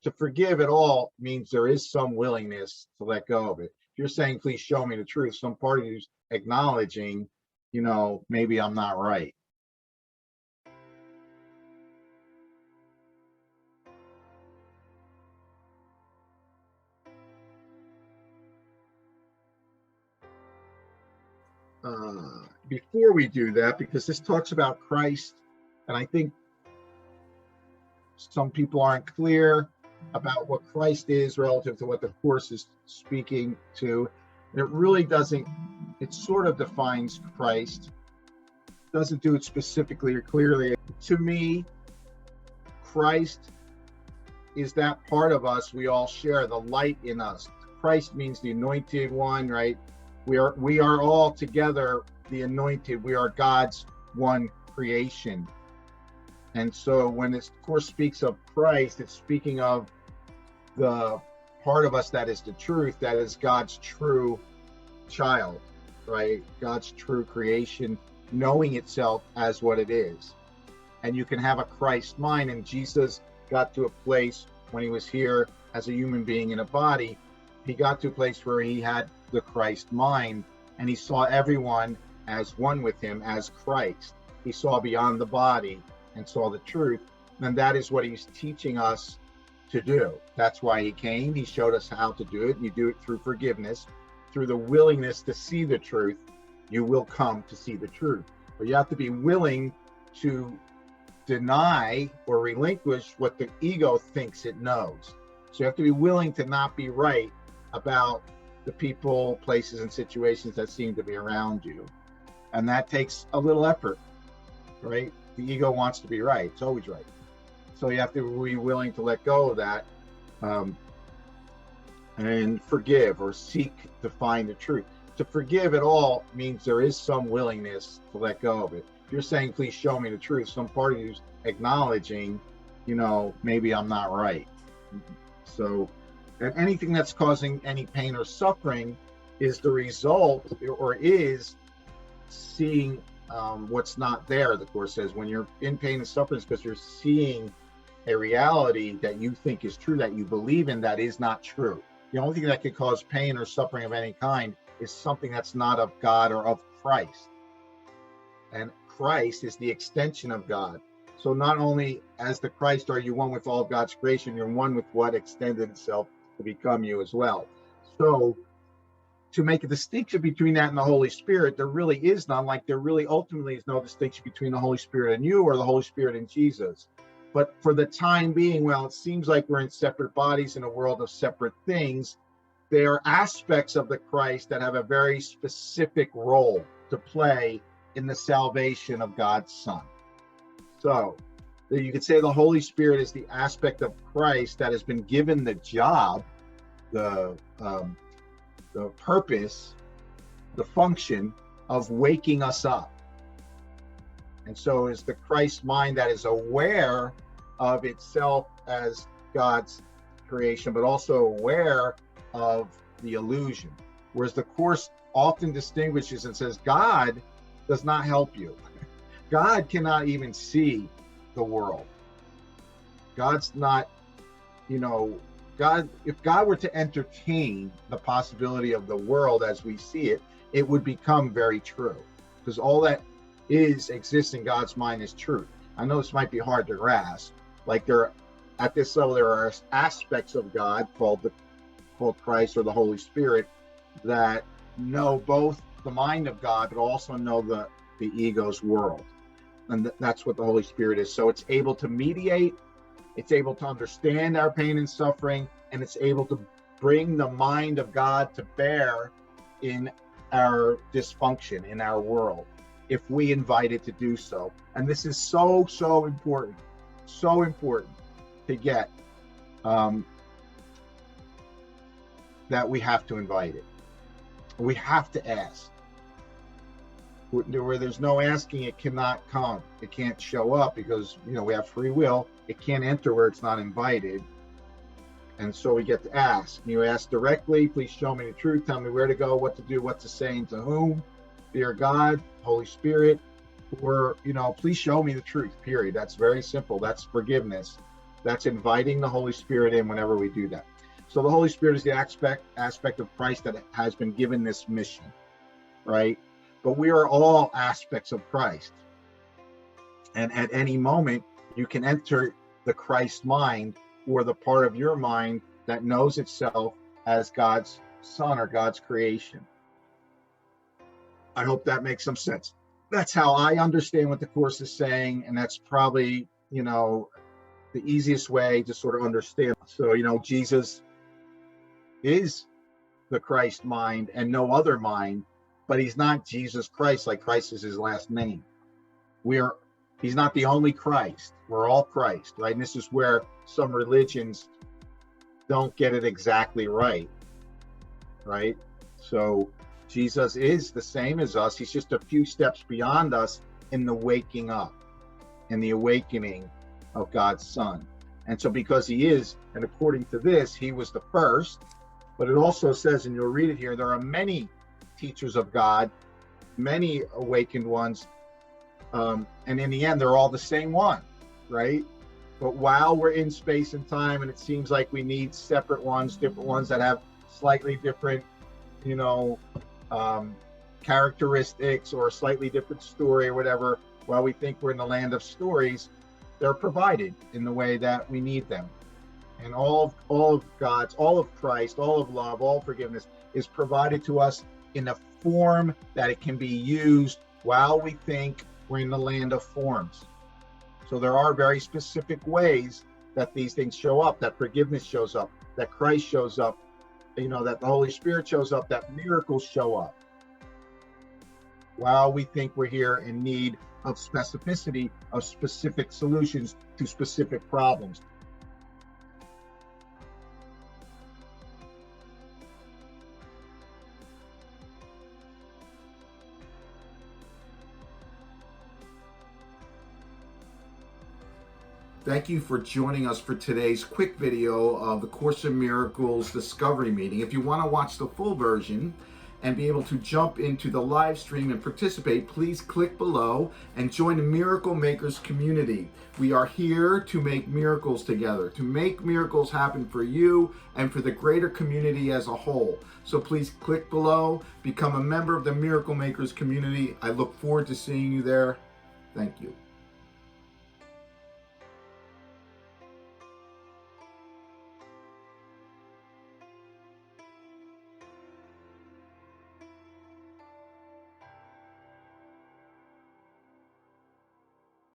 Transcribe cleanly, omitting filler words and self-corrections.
To forgive at all means there is some willingness to let go of it. If you're saying, please show me the truth, some part of you's acknowledging, maybe I'm not right. Before we do that, because this talks about Christ, and I think some people aren't clear about what Christ is relative to what the Course is speaking to. It really doesn't, it sort of defines Christ, doesn't do it specifically or clearly. To me, Christ is that part of us we all share, the light in us. Christ means the anointed one, right? We are all together the anointed. We are God's one creation. And so when this Course speaks of Christ, it's speaking of the part of us that is the truth, that is God's true child, right? God's true creation, knowing itself as what it is. And you can have a Christ mind, and Jesus got to a place when he was here as a human being in a body, he got to a place where he had the Christ mind, and he saw everyone as one with him, as Christ. He saw beyond the body and saw the truth. And that is what he's teaching us to do. That's why he came. He showed us how to do it. You do it through forgiveness, through the willingness to see the truth. You will come to see the truth. But you have to be willing to deny or relinquish what the ego thinks it knows. So you have to be willing to not be right about the people, places, and situations that seem to be around you. And that takes a little effort, right? The ego wants to be right. It's always right. So you have to be willing to let go of that and forgive or seek to find the truth. To forgive at all means there is some willingness to let go of it. If you're saying, please show me the truth, some part of you's acknowledging, maybe I'm not right. So anything that's causing any pain or suffering is the result, or is seeing what's not there. The Course says when you're in pain and suffering, it's because you're seeing a reality that you think is true, that you believe in, that is not true. The only thing that could cause pain or suffering of any kind is something that's not of God or of Christ. And Christ is the extension of God. So not only as the Christ are you one with all of God's creation, you're one with what extended itself to become you as well. So to make a distinction between that and the Holy Spirit, there really is none, like there really ultimately is no distinction between the Holy Spirit and you or the Holy Spirit and Jesus. But for the time being, well, it seems like we're in separate bodies in a world of separate things. There are aspects of the Christ that have a very specific role to play in the salvation of God's Son. So you could say the Holy Spirit is the aspect of Christ that has been given the job, the purpose, the function of waking us up. And so is the Christ mind that is aware of itself as God's creation, but also aware of the illusion. Whereas the Course often distinguishes and says, God does not help you. God cannot even see the world. God's not, God, if God were to entertain the possibility of the world as we see it, it would become very true. Because all that exists in God's mind is truth. I know this might be hard to grasp. Like at this level, there are aspects of God called Christ or the Holy Spirit that know both the mind of God, but also know the ego's world. And that's what the Holy Spirit is. So it's able to mediate, it's able to understand our pain and suffering, and it's able to bring the mind of God to bear in our dysfunction, in our world, if we invite it to do so. And this is so important to get, that we have to invite it. We have to ask. Where there's no asking, it cannot come. It can't show up because, we have free will. It can't enter where it's not invited. And so we get to ask. You ask directly, please show me the truth. Tell me where to go, what to do, what to say, and to whom. Dear God, Holy Spirit, or, please show me the truth, period. That's very simple. That's forgiveness. That's inviting the Holy Spirit in whenever we do that. So the Holy Spirit is the aspect of Christ that has been given this mission, right? But we are all aspects of Christ. And at any moment, you can enter the Christ mind, or the part of your mind that knows itself as God's son or God's creation. I hope that makes some sense. That's how I understand what the Course is saying, and that's probably, the easiest way to sort of understand. So, Jesus is the Christ mind and no other mind, but he's not Jesus Christ, like Christ is his last name. He's not the only Christ. We're all Christ, right? And this is where some religions don't get it exactly right? So Jesus is the same as us. He's just a few steps beyond us in the waking up, in the awakening of God's Son. And so because he is, and according to this, he was the first, but it also says, and you'll read it here, there are many teachers of God, many awakened ones, and in the end, they're all the same one, right? But while we're in space and time, and it seems like we need separate ones, different ones that have slightly different, characteristics or a slightly different story or whatever, while we think we're in the land of stories, they're provided in the way that we need them. And all of God's, all of Christ, all of love, all forgiveness is provided to us in a form that it can be used while we think we're in the land of forms. So there are very specific ways that these things show up, that forgiveness shows up, that Christ shows up, that the Holy Spirit shows up, that miracles show up, while we think we're here in need of specificity, of specific solutions to specific problems. Thank you for joining us for today's quick video of the Course in Miracles Discovery Meeting. If you want to watch the full version and be able to jump into the live stream and participate, please click below and join the Miracle Makers community. We are here to make miracles together, to make miracles happen for you and for the greater community as a whole. So please click below, become a member of the Miracle Makers community. I look forward to seeing you there. Thank you.